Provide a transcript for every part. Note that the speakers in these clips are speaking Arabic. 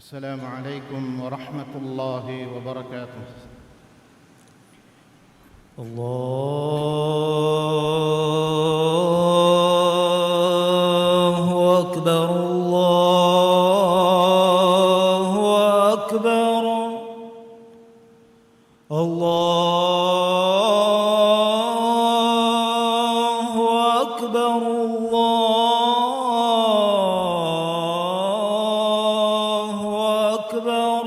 السلام عليكم ورحمة الله وبركاته. الله أكبر الله أكبر الله أكبر الله أكبر.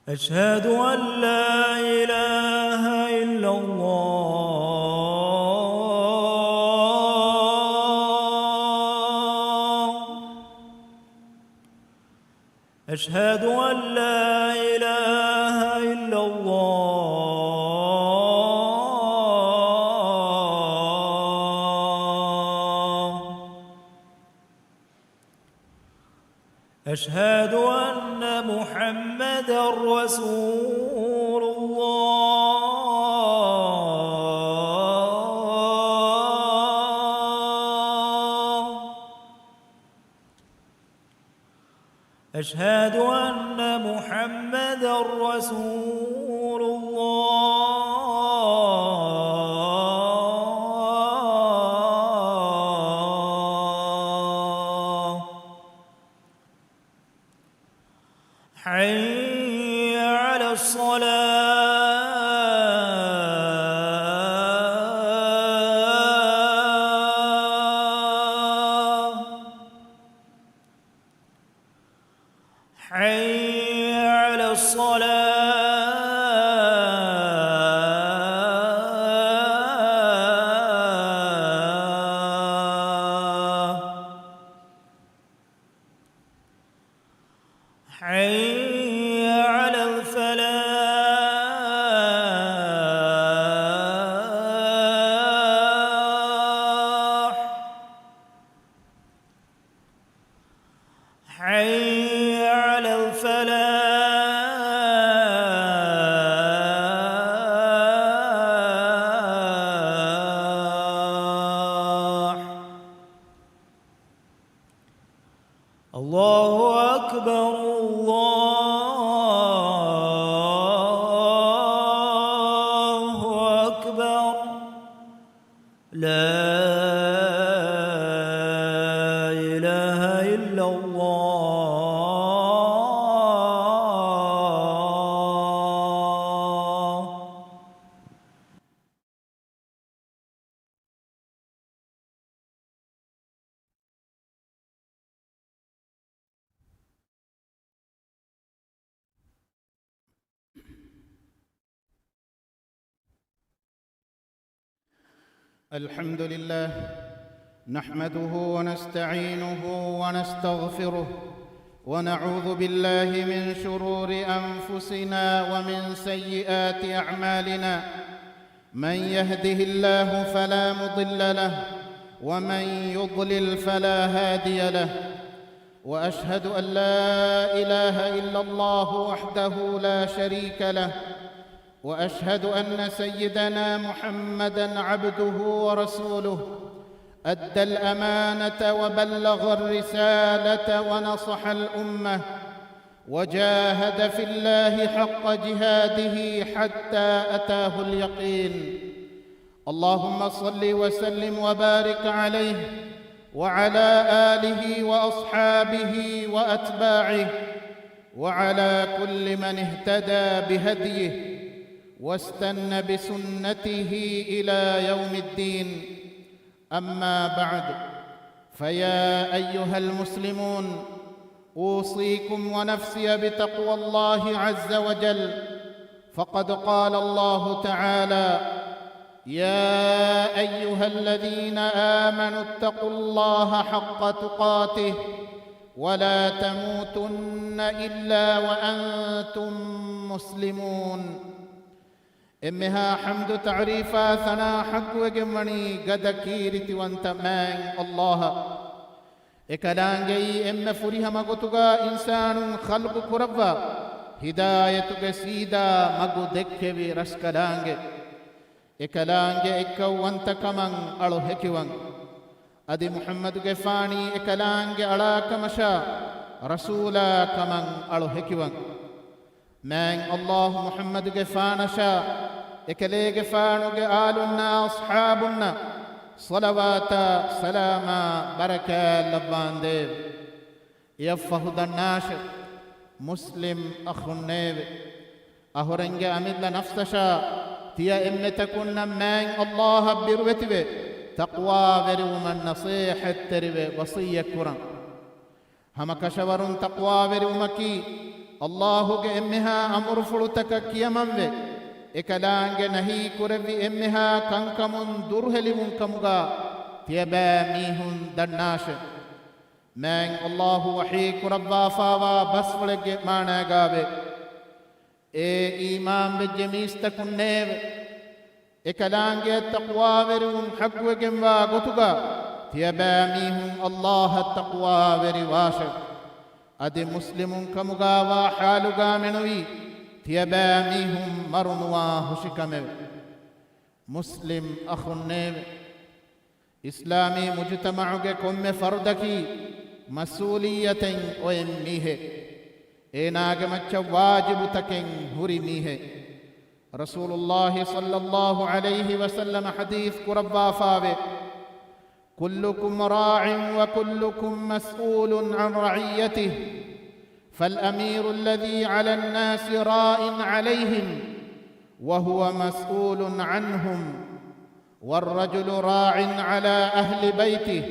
أشهد أن لا إله إلا الله. أشهد أن لا إله إلا الله. أشهد أن محمدًا رسول الله. أشهد أن محمدًا رسول الله. حي على الصلاة. حي على الصلاة. حي على الفلاح. حي على الفلاح. الله أكبر الله أكبر. لا إله إلا الله. الحمد لله نحمده ونستعينه ونستغفره ونعوذ بالله من شرور أنفسنا ومن سيئات أعمالنا. من يهده الله فلا مضل له ومن يضلل فلا هادي له. وأشهد أن لا إله إلا الله وحده لا شريك له. وأشهد أن سيدنا محمدًا عبده ورسوله أدى الأمانة وبلغ الرسالة ونصح الأمة وجاهد في الله حق جهاده حتى أتاه اليقين. اللهم صل وسلم وبارك عليه وعلى آله وأصحابه وأتباعه وعلى كل من اهتدى بهديه واستنى بسنته إلى يوم الدين. أما بعد، فيا أيها المسلمون، أوصيكم ونفسي بتقوى الله عز وجل. فقد قال الله تعالى: يا أيها الذين آمنوا اتقوا الله حق تقاته ولا تموتن إلا وأنتم مسلمون. إمها حمد تعريفا ثنا حق وجمني قد كيرت وانت مان الله إكلانجي إم فريها مغتغا إنسان خلق كربا هدايتك سيدا مغو دكبي رسكلانجي إكلانجي إكو وانت كمان ألو هكوان adi Muhammadu ge faani ekalaange alakamasha rasula kaman alu hekiwan man Allah Muhammadu ge faanasha ekalege faanuge alunna ashabunna salawata salama baraka labande yafahudannash muslim akhunnev ahorenge amilla nafsasha tiya emmetakunna man Allah birwetibe taqwa veruman nasihat terive wasiyya kuran hamakashawarun taqwa verumaki Allahu ge emmeha amru fulutaka kiyamanve ekalaange nahi kurevi emmeha kankamun durhelimun kamuga tiyaba mihun dannash man Allahu wahi kurabba fawa baswalege maanagabe e iman be jemista kunnev ekalaange taqwa verum haqwegemwa gotuga tiyaba mihun Allah taqwa veri washa adi muslimun kamuga wa haluga menui tiyaba mihum marunwa hushikame muslim akhunnev islami mujtama'uge komme fardaki mas'uliyaten oyemmihe enage macha wajibu taken hurimihe rasulullah sallallahu alayhi wasallam hadith kurabba faave kullukum ra'in wa kullukum mas'ulun an ra'iyatihi فالأمير الذي على الناس راء عليهم وهو مسؤول عنهم والرجل راع على أهل بيته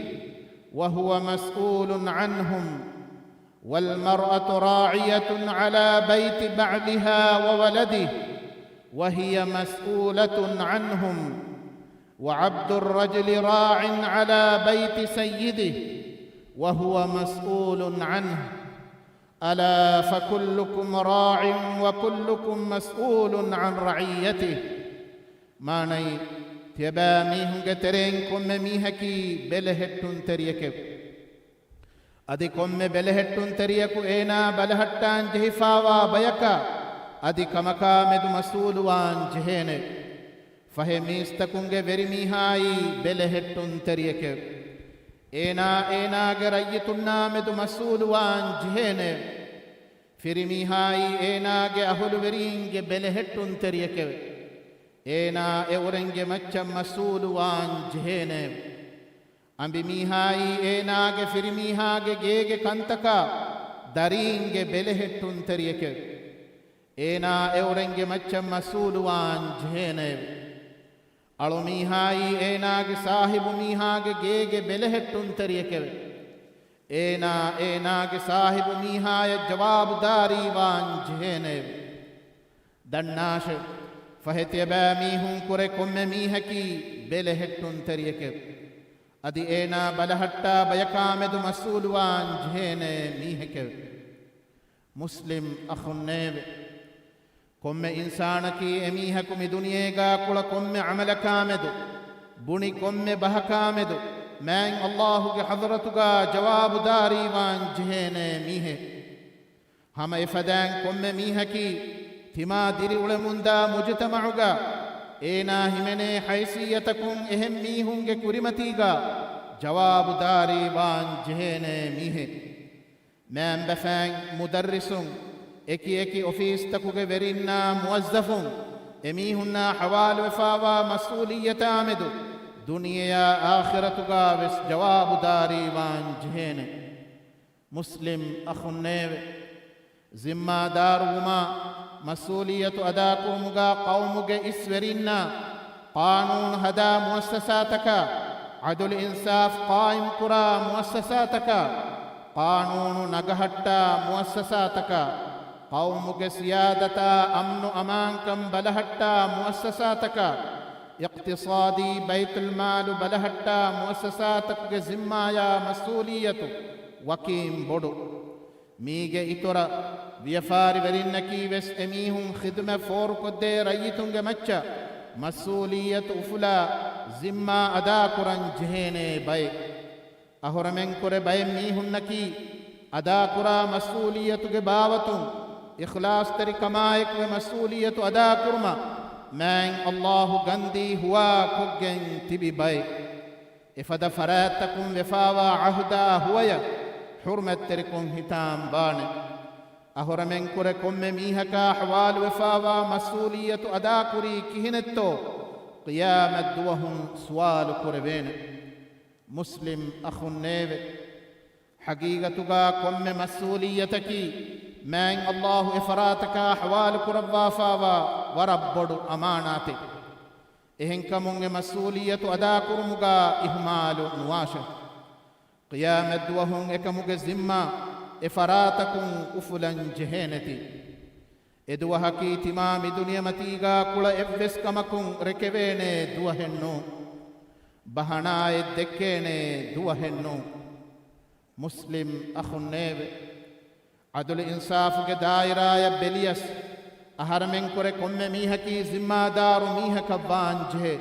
وهو مسؤول عنهم والمرأة راعية على بيت بعلها وولده وهي مسؤولة عنهم وعبد الرجل راع على بيت سيده وهو مسؤول عنه ألا فكلكم راع وكلكم مسؤول عن رعيته ماني تبا ميهن ترينكم ميهكي بلهتن تريك أدي كم بلهتن تريك إنا بلهتان جهفاوا بيكا أدي كمكا مد مسؤول وان جهين فهميستكونغ برميهاي بلهتن تريك إنا غريتنا مد مسؤول وان جهين فرميهاي إنا أهل ورينغ بلهتن تريك إنا أورنغ مچا مسؤول وان جهين أمبي ميهاي إنا فرميهاي جيغ كنتكا دارينغ بلهتن تريك إنا أورنغ مچا مسؤول وان جهين අලු මීහායි ඒනාගේ සාහිබු මීහාගේ ගේගේ බෙලහෙට්ටුන් තරියකෙව ඒනාගේ සාහිබු මීහාය ජවාබ්දාරී වාන් ජෙහෙනෙව දන්නාෂ ෆහෙතියබා මීහුන් කුරෙ කොම්මෙ මීහකි බෙලහෙට්ටුන් තරියකෙව අදි ඒනා බලහට්ටා බයකාමෙදු මස්ූල් වාන් ජෙහෙනේ මීහකෙව මුස්ලිම් අඛුන්නේව komme insanaki emihaku mi duniyega kula komme amalakamedu buni komme bahakamedu man Allahu ge hadratuga jawab dari wan jehene mihe hama ifadan komme mihaki tima diri ulemunda mujtama'uga ena himene haysiyatakum ehem mihunge kurimatiga jawab dari wan jehene mihe man bafan mudarrisun eki office takuge verinna muwazzafun emihunna hawal wafawa mas'uliyata amedu duniya akhiratuga ves jawab dari wan jehene muslim akhunnev zimmadaruma mas'uliyatu ada kumuga qawmuge isverinna qanun hada muassasataka adul insaf qaim kura muassasataka qanun nagahatta muassasataka قومك سيادة أمن أمانكم بلهتا مؤسساتك اقتصادي بيت المال بلهتا مؤسساتك زمايا مسؤولية وكيم بدو ميغ إترا ويفار ورنكي وس أميهم خدمة فورك دي ريتنگ مچا مسؤولية أفلا زما أدا قرن جهيني باي أهرمن كر باي ميهم نكي أدا قرى مسؤولية باوتن إخلاص تري كمايك ومسؤولية أدا كرما من الله غندي هو كوجن تبي باي إفد فراتكم وفاوا عهدا هويا حرمت تركم هتام بان أهرمن كركم ميهكا حوال وفاوا مسؤولية أدا كري كهنتو قيامت دوهم سوال كربين مسلم أخو النيب حقيقتك كم مسؤوليتك من الله إفراتك أحوال كربا فاوا وربّد أماناتك إهن كمون مسؤولية أدا كرمغا إهمال نواشة قيامت وهم إكمغ زمّا إفراتكم أفلا جهينتي إدوها كي تمام دنيا متيغا كل إفس كمكم ركبين دوهنو بهنا الدكين دوهنو مسلم أخو النيب عدل إنصاف کے دائرہ یا بلیس أهرمن كره كم ميهكي زمادار ميهك بانجه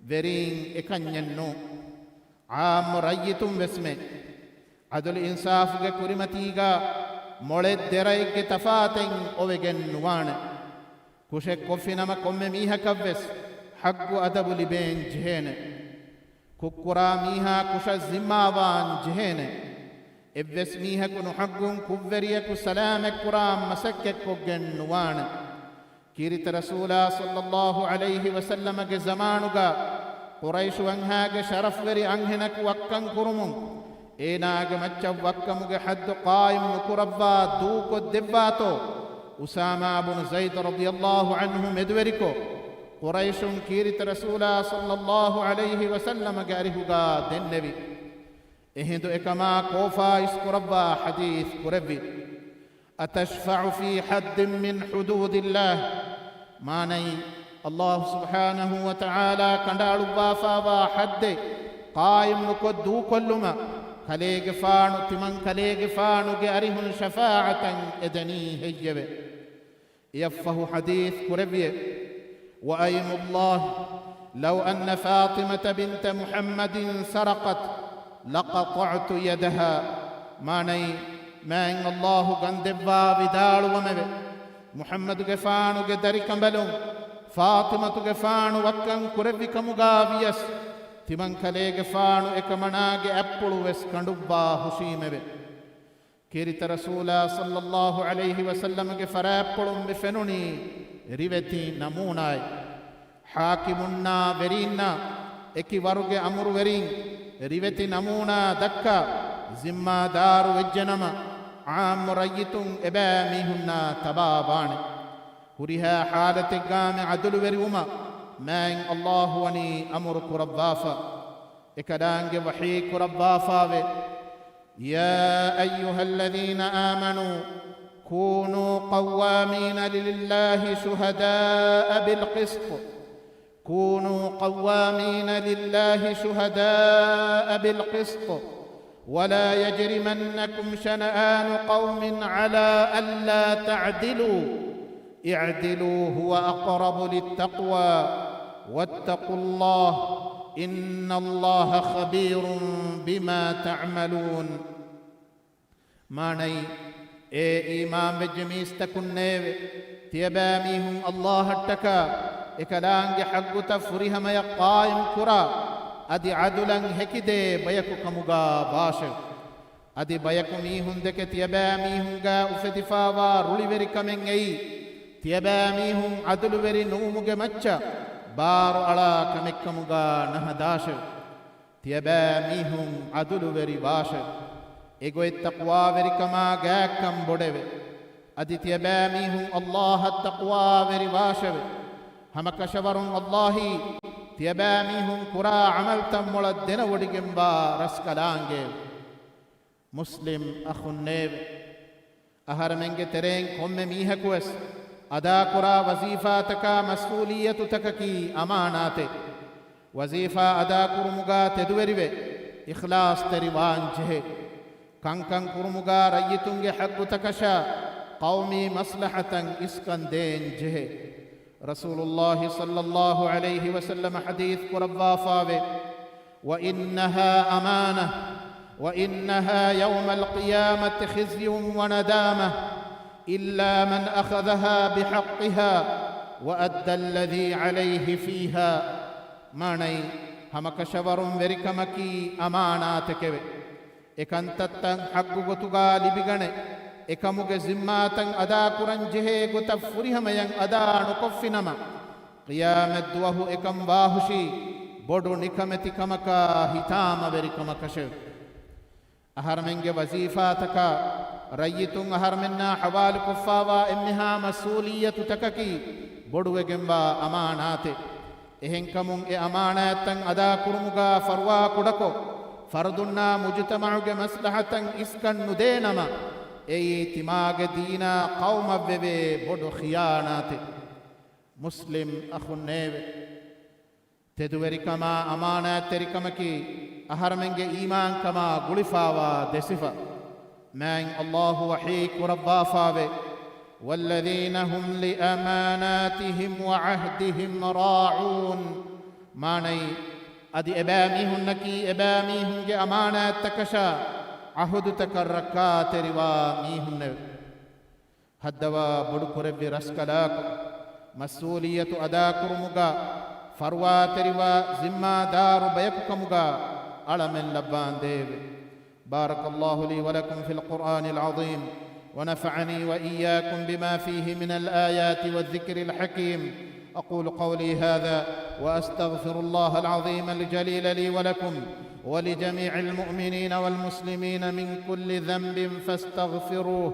ورين إكنينو عام رأيتم بسمه عدل إنصاف کے كرمتيغا مولد درائك تفاتين أوغن نوان كوشك كفنما كم ميهك بس حق أدب لبين جهين كوكرا ميها كوش زماوان جهين إبس ميهك نحقون كوفريك سلامك كرام مسكك كوغن نوان كيرت رسولا صلى الله عليه وسلم کے زمانوغا قريش وانهاگ شرف وري انهنك وكن كرمون إيناگ مچا وكموغ حد قائم نكربا دوكو دباتو أسامة بن زيد رضي الله عنه مدوريكو قريش كيرت رسولا صلى الله عليه وسلم قارهوغا دن نبي إهندو إكما كوفا يسكربا حديث كربي أتشفع في حد من حدود الله ماني الله سبحانه وتعالى كندالو بافا حد قائم نكدو كلما كليغ فانو تمن كليغ فانو جارهن شفاعة إدني هجبه يفه حديث كربي وأيم الله لو أن فاطمة بنت محمد سرقت لقطعت يدها ماني ما إن الله غندبا بدال ومبه محمد غفانو غدري كمبلون فاطمة غفانو وكن كربي كمغاويس تمن كلي غفانو اكمناغ اپلو وس كندبا حشيمبه كيرت رسولا صلى الله عليه وسلم غفراپلم بفنوني ريوتي نموناي حاكمنا ورينا اكي ورغ امر ورين ريوتي نمونا دكا زما دار وجنما عام ريتم اباميهنا تبابان هريها حالة قام عدل وريوما من الله وني امرك ربافا اكدانج وحيك ربافا يا ايها الذين امنوا كونوا قوامين لله شهداء بالقسط كونوا قوامين لله شهداء بالقسط ولا يجرمنكم شنآن قوم على ألا تعدلوا اعدلوا هو أقرب للتقوى واتقوا الله إن الله خبير بما تعملون ماني إمام بجميستكن تيباميهم الله التكا إكلانج حق تفرهم يقائم كرا أدي عدلا هكده بيكو كمغا باشر أدي بيكو ميهن دك تيباميهم غا أفتفاوا رولي وري كمن أي تيباميهم عدل وري نومغ مچا بار على كمكمغا نهداشر تيباميهم عدل وري باشر إيغو التقوى وري كما غا كم بودوي أدي تيباميهم الله التقوى وري باشر هم كشورون الله تيباميهم كرا عملتم مولدنا ودجنبا رسكلانج مسلم أخو النيب أهرمنج ترين كم ميهكوس أدا كرا وظيفاتك مسؤوليتك كي أماناتك وظيفة أدا كرمغا تدوري إخلاص تريوان جه كان كرمغا ريتنج حق تكشا قومي مصلحة إسكن دين جه رسول الله صلى الله عليه وسلم حديث قربا فاوي وإنها أمانة وإنها يوم القيامة خزي وندامة إلا من أخذها بحقها وأدى الذي عليه فيها ماني hamakashawarun verikamaki amaanatekeve ekantattan haggu gotuga libigane ekamuge zimmatan ada kuran jehe gota furihamayan ada nukoffinama qiyamat duwahu ekam wahushi bodu nikameti kamaka hitama verikamakashe aharmenge wazifataka rayyitun aharmenna hawali kuffawa emmiha masuliyatu takaki boduwegemba amaanate ehenkamun e amaanatan ada kurumuga farwa kudako fardunna mujtama'uge maslahatan iskan nudenama ei timage dina qawma bebe bodu khiyanate muslim akhunnewe teduverikama amaanaterikamaki aharmenge iman kama gulifawa desifa man Allahu wahik rabbafawe والذين هم لأماناتهم وعهدهم راعون ماني أدي أباميهن نكي أباميهن جي أمانات تكشا عهد تكركات روا ميهن هدوا بدكر برسكلاك مسؤولية أدا كرمغا فروات روا زما دار بيككمغا على من لبان ديو بارك الله لي ولكم في القرآن العظيم ونفعني وإياكم بما فيه من الآيات والذكر الحكيم أقول قولي هذا وأستغفر الله العظيم الجليل لي ولكم ولجميع المؤمنين والمسلمين من كل ذنب فاستغفروه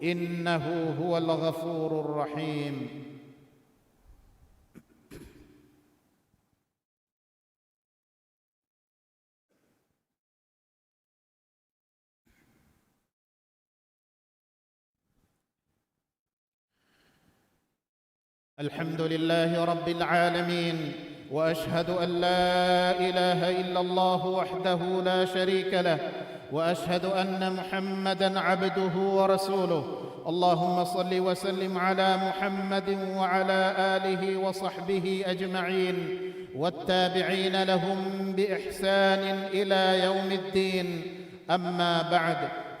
إنه هو الغفور الرحيم الحمد لله رب العالمين واشهد ان لا اله الا الله وحده لا شريك له واشهد ان محمدا عبده ورسوله اللهم صل وسلم على محمد وعلى اله وصحبه اجمعين والتابعين لهم باحسان الى يوم الدين اما بعد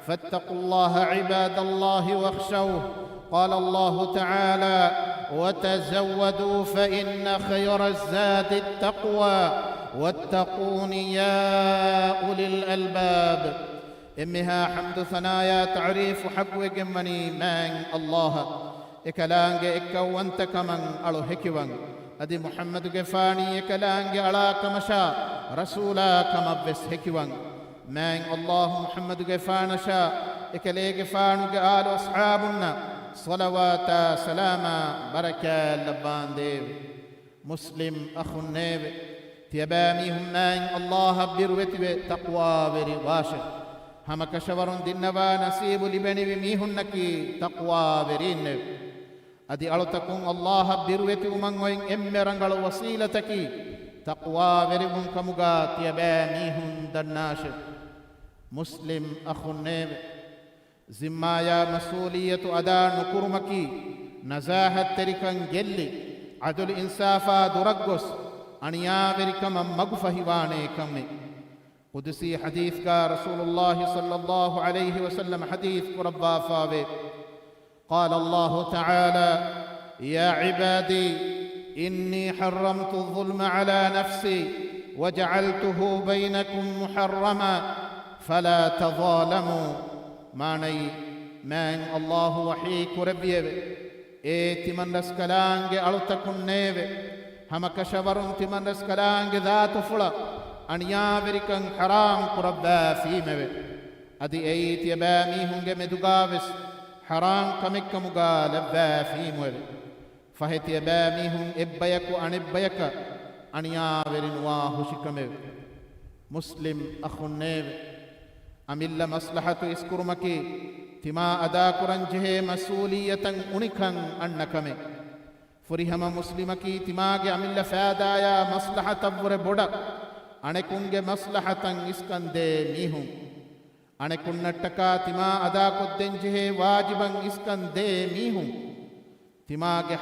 فاتقوا الله عباد الله واخشوه قال الله تعالى وتزودوا فإن خير الزاد التقوى واتقون يا أولي الألباب إمها حمد ثنايا تعريف حق وجمني من الله إكلانج إكوانت كمن ألو هكوان أدي محمد جفاني إكلانج على كمشا رسولا كما بس هكوان من الله محمد جفانشا إكلي جفانك آل أصحابنا صلوات سلاما بركة لبان ديو مسلم أخو النيب تيباميهم من الله بروت تقوى برواشه هم كشور دينوا نصيب لبني بميهن نكي تقوى برين أدي ألتكم الله بروت ومن وين أمرنغل وسيلتكي تقوى برهم كمغا تيباميهم دناشه مسلم أخو النيب زمايا مسؤولية أداء نكرمكي نزاهة تركن جلي عدل إنصافا درقس أنيا بركم مغفهواني كمي قدسي حديث کا رسول الله صلى الله عليه وسلم حديث ربا فاوي قال الله تعالى يا عبادي إني حرمت الظلم على نفسي وجعلته بينكم محرما فلا تظالموا ماني من الله وحيك ربيه تمن رسكلانج ألتكن نيve هم كشبرون تمن رسكلانج ذات فلا أنيا بركن حرام قربا فيمه أدي أيت يباميهم جمدوغاوس حرام كمك مغال با فيمه فهت يباميهم إبيك وأن إبيك أنيا برنوا هشكمه مسلم أخو نيve أميل مصلحة إسكرمكي تما أدا كرنجه مسؤولية أنكن أنكمه فريهم مسلمكي تماغي أميل فادايا مصلحة بور بودا أنكنج مصلحة إسكن دي ميهم أنكن نتكا تما أدا كدنجه واجبا إسكن دي ميهم تماغي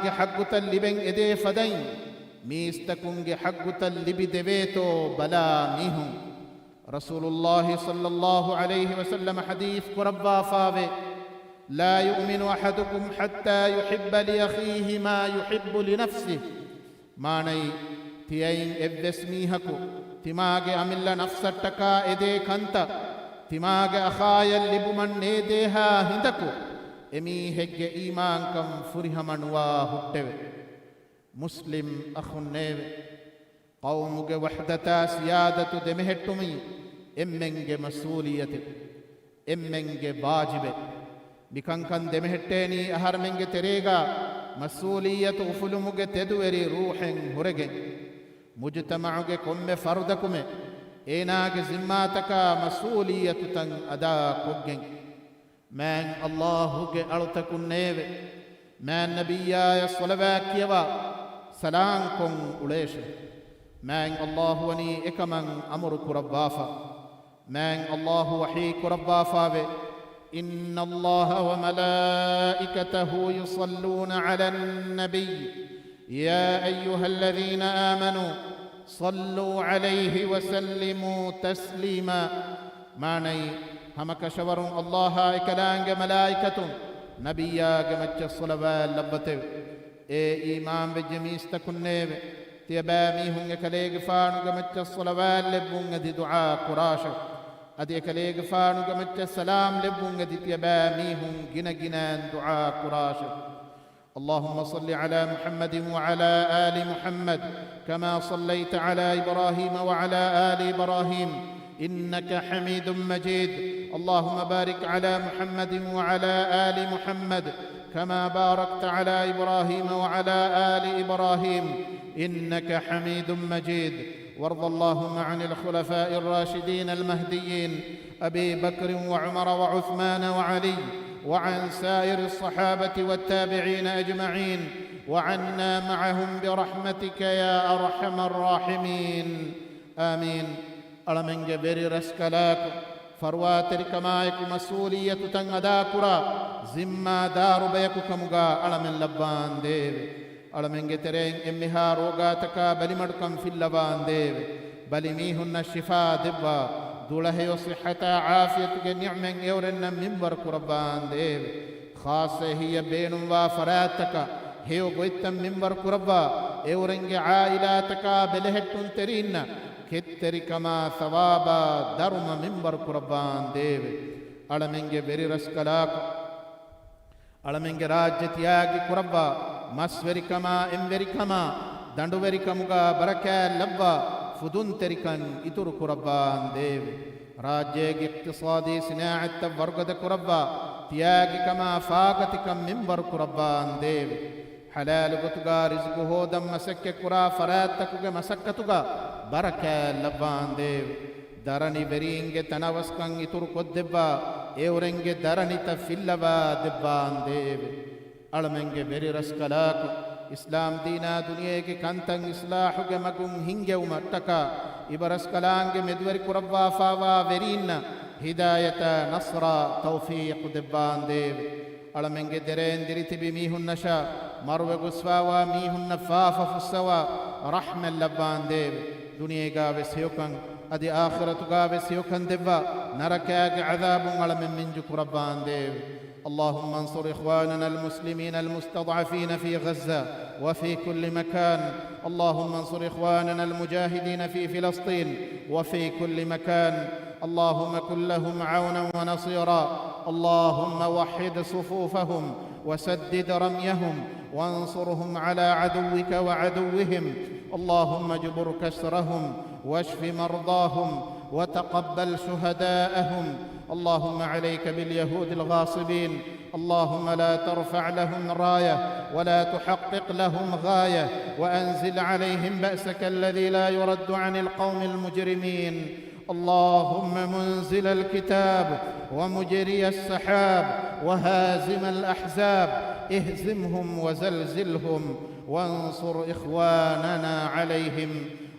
حق تلبين إدي فدين ميستكنج حق تلبي دبيتو بلا ميهم رسول الله صلى الله عليه وسلم حديث قربا فاوي لا يؤمن أحدكم حتى يحب لأخيه ما يحب لنفسه ماني තියයින් එව්වෙස් මීහකු තිමාගේ අමිල්ල නෆ්සට්ටකා එදේ කන්ත තිමාගේ අඛායල් ලිබුමන් නේදේහා හිඳකු එමී හෙග්ගෙ ඊමාංකම් ෆුරිහමනුවා හුට්ටෙවෙ මුස්ලිම් අඛුන්නේවෙ قومك وحدتا سيادة دمهتمي එම්මෙන්ගේ මසූලියති එම්මෙන්ගේ වාජිබෙ මිකංකන් දෙමෙහෙට්ටේනී අහරමෙන්ගේ තෙරේගා මසූලියතු උෆුලුමුගේ තෙදුවරි රූහෙන් හුරගෙන් මුජ්තමඋගේ කොම්මෙ ෆර්දකුමෙ ඒනාගේ සිම්මාතකා මසූලියතු තන් අදා කොග්ගෙන් මෑන් අල්ලාහුගේ අලතකුන්නේවෙ මෑන් නබියාය සලවා කියවා සලාම් කොන් උලේෂ ماين الله وني إكمن أمرك ربافا ماين الله وحيك ربافا إن الله وملائكته يصلون على النبي يا أيها الذين آمنوا صلوا عليه وسلموا تسليما ماني همك شور الله إكلانج ملائكة نبيا جمج الصلوات لبته إيمان بجميستكنه تيبامي هنگ كليغ فانو گمچ الصلوات لبونگ دي دعاء قراشة ادي كليغ فانو گمچ السلام لبونگ دي تيبامي هنگ جنا جنا دعاء قراشة اللهم صل على محمد وعلى آل محمد كما صليت على إبراهيم وعلى آل إبراهيم إنك حميد مجيد اللهم بارك على محمد وعلى آل محمد كما باركت على إبراهيم وعلى آل إبراهيم إنك حميد مجيد وارض اللهم عن الخلفاء الراشدين المهديين أبي بكر وعمر وعثمان وعلي وعن سائر الصحابة والتابعين أجمعين وعنا معهم برحمتك يا أرحم الراحمين آمين ألمن جبري رسكلاك فرواتر كمايك مسؤولية تنغداكرا زما دار بيكو كمغا ألمن لبان ديب ألمن جترين إمها روغاتك بلمركم في اللبان ديب بلميهن الشفاء دبا دوله وصحة عافية نعمة يورن منبر قربان ديب خاصة هي بين وفراتك هيو قويتم منبر قربا يورنج عائلاتك بلهتن ترين كتري كما ثوابا درم منبر قربان ديب ألمنج بري رسكلاك ألمنج راجتياغي قربا مسوري كما اموري كما دندوري كمغا بركة لبا فدون تركن إتر قربان ديب راجيغ اقتصادي صناعة ورغد قربا تياغي كما فاقتكم منبر قربان ديب حلال قطغا رزقه دم مسك قرا فراتك مسكتغا بركة لبان ديب درني برينگ تناوسكن إتر قدبا ايورنگ درني تفلبا دبان ديب ألمنگ بري رسكلاك إسلام دينا دنيا کے كنتن إصلاح کے مگن ہنگے ومتکا إبرس كلانگ مدور قربا فاوا ورين هداية نصر توفيق دبان ديب ألمنگ درين دريت بميهن نشا مروه قسواوا ميهن فافا فسوا رحم اللبان ديب دنيا قاوة سيوكن أدي آخرة قاوة سيوكن دبا نركاك عذاب ألمن منجك ربان ديب اللهم انصر إخواننا المسلمين المستضعفين في غزة وفي كل مكان اللهم انصر إخواننا المجاهدين في فلسطين وفي كل مكان اللهم كن لهم عونا ونصيرا اللهم وحد صفوفهم وسدد رميهم وانصرهم على عدوك وعدوهم اللهم جبر كسرهم واشف مرضاهم وتقبل شهداءهم اللهم عليك باليهود الغاصبين اللهم لا ترفع لهم راية ولا تحقق لهم غاية وأنزل عليهم بأسك الذي لا يرد عن القوم المجرمين اللهم منزل الكتاب ومجري السحاب وهازم الأحزاب اهزمهم وزلزلهم وانصر إخواننا عليهم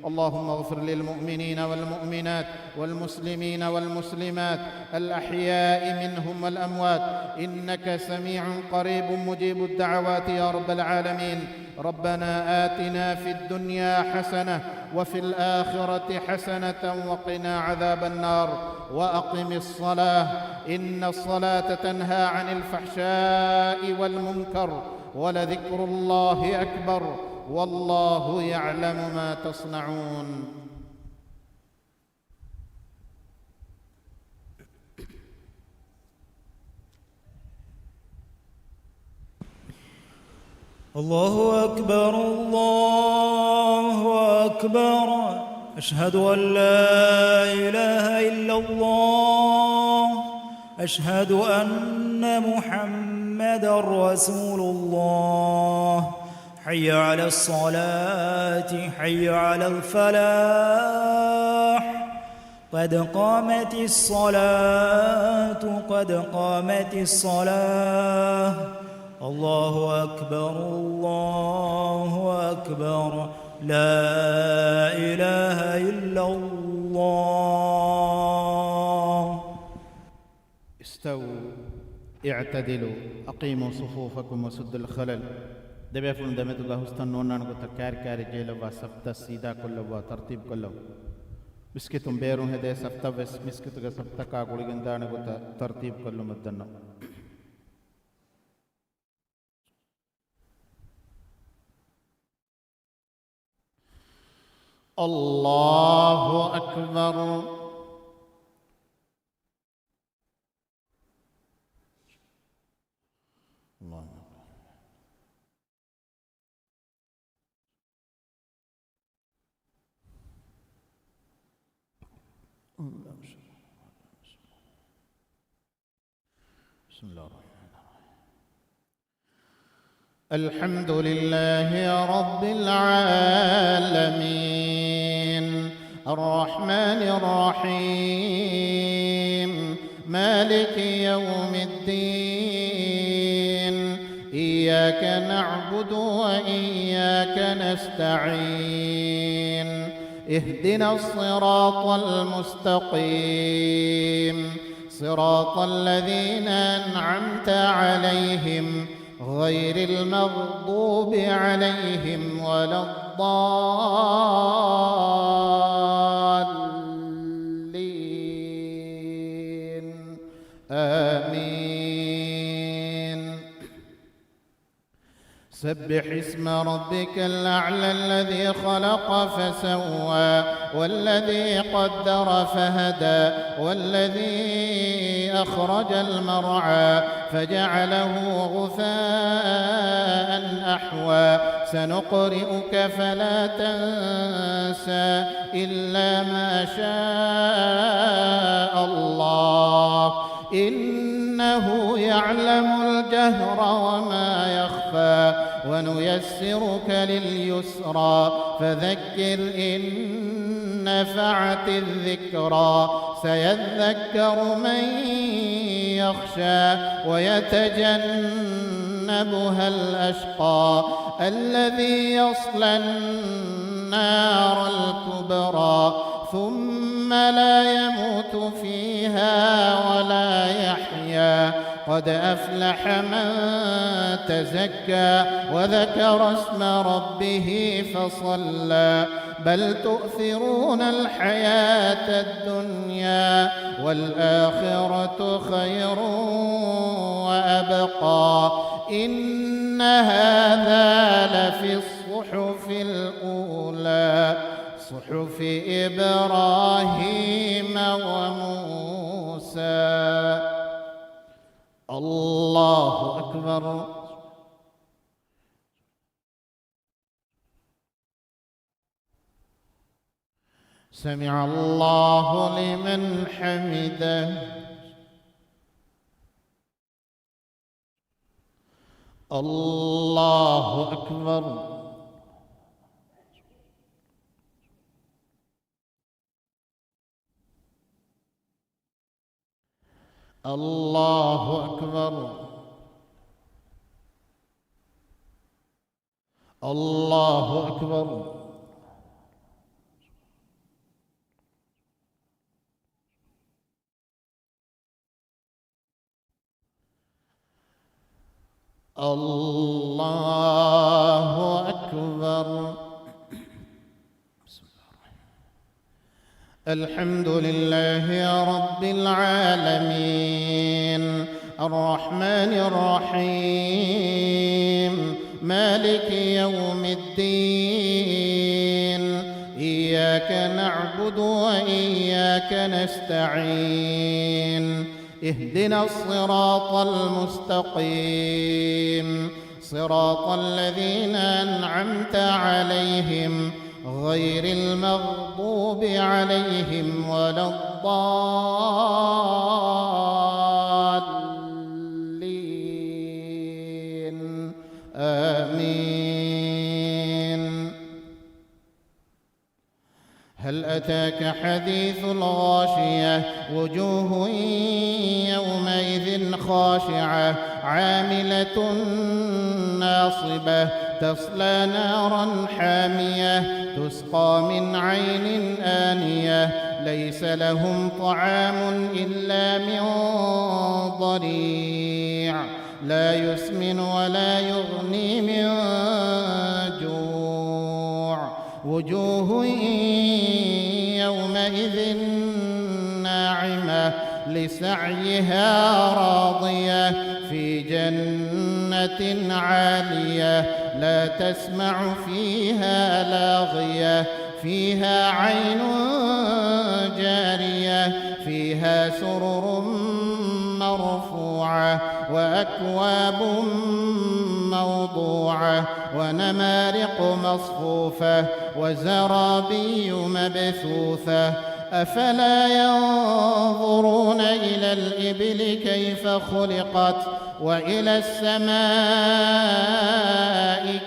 اللهم اغفر للمؤمنين والمؤمنات والمسلمين والمسلمات الأحياء منهم والأموات إنك سميع قريب مجيب الدعوات يا رب العالمين ربنا آتنا في الدنيا حسنة وفي الآخرة حسنة وقنا عذاب النار وأقم الصلاة إن الصلاة تنهى عن الفحشاء والمنكر ولذكر الله أكبر والله يعلم ما تصنعون. الله أكبر الله أكبر، أشهد أن لا إله إلا الله، أشهد أن محمدًا رسول الله. حي على الصلاة حي على الفلاح، قد قامت الصلاة قد قامت الصلاة. الله أكبر الله أكبر، لا إله إلا الله. استووا اعتدلوا أقيموا صفوفكم وسدوا الخلل. دبيفون دمتو هستنونان کو تکار کار جیلوا سفتا سیدھا کلوا ترتیب کلو بسكتم بيرون هدي سفتا بس مسكتو سفتا کا گولگندان کو ترتیب کلو مدنا. الله أكبر. الله بسم الله الرحمن الرحيم. الحمد لله رب العالمين الرحمن الرحيم مالك يوم الدين إياك نعبد وإياك نستعين اهدنا الصراط المستقيم صراط الذين أنعمت عليهم غير المغضوب عليهم ولا الضالين آمين. سبح اسم ربك الأعلى الذي خلق فسوى والذي قدر فهدى والذي أخرج المرعى فجعله غثاء أحوى سنقرئك فلا تنسى إلا ما شاء الله إنه يعلم الجهر وما يخفى ونيسرك لليسرى فذكر إن نفعت الذكرى سيذكر من يخشى ويتجنبها الأشقى الذي يصلى النار الكبرى ثم لا يموت فيها ولا يحيا قد أفلح من تزكى وذكر اسم ربه فصلى بل تؤثرون الحياة الدنيا والآخرة خير وأبقى إن هذا لفي الصحف الأولى صحف إبراهيم وموسى. الله أكبر. سمع الله لمن حمده. الله أكبر. الله أكبر. الله أكبر. الله أكبر. الحمد لله رب العالمين الرحمن الرحيم مالك يوم الدين. إياك نعبد وإياك نستعين. اهدنا الصراط المستقيم، صراط الذين أنعمت عليهم غير المغضوب عليهم ولا الضالين. آمين. هل أتاك حديث الغاشية؟ وجوه يومئذ خاشعة عاملة ناصبة تصلى نارا حامية تسقى من عين آنية ليس لهم طعام إلا من ضريع لا يسمن ولا يغني من جوع. وجوه يومئذ ناعمة لسعيها راضية في جنة عالية لا تسمع فيها لاغية فيها عين جارية فيها سرر مرفوعة وأكواب موضوعة ونمارق مصفوفة وزرابي مبثوثة. أفلا ينظرون إلى الإبل كيف خلقت وإلى السماء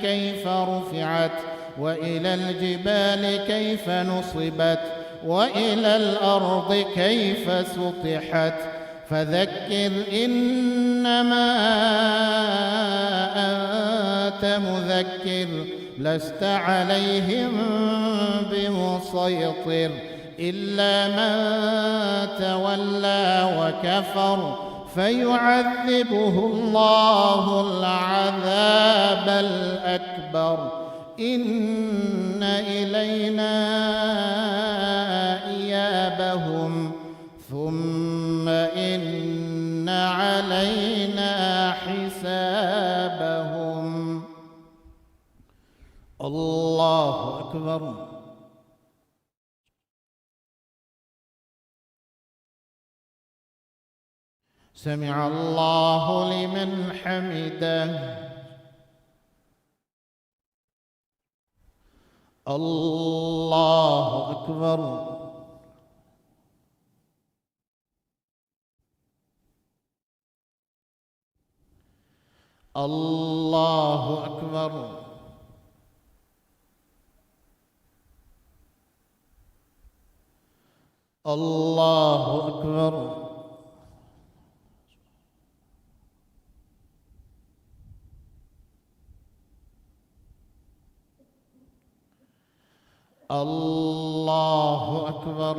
كيف رفعت وإلى الجبال كيف نصبت وإلى الأرض كيف سطحت. فذكر إنما أنت مذكر لست عليهم بمسيطر إلا من تولى وكفر فيعذبه الله العذاب الأكبر. إن إلينا إيابهم ثم إن علينا حسابهم. الله أكبر. سمع الله لمن حمده. الله أكبر. الله أكبر. الله أكبر. الله أكبر.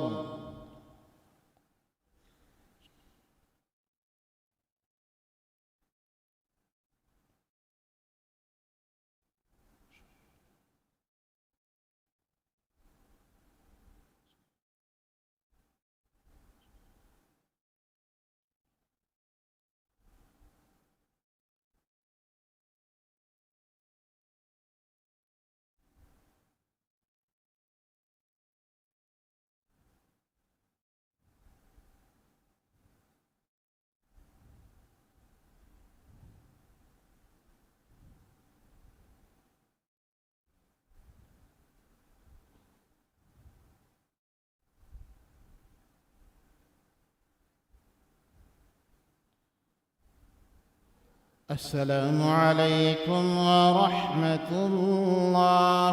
السلام عليكم ورحمة الله.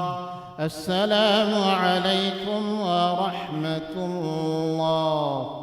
السلام عليكم ورحمة الله.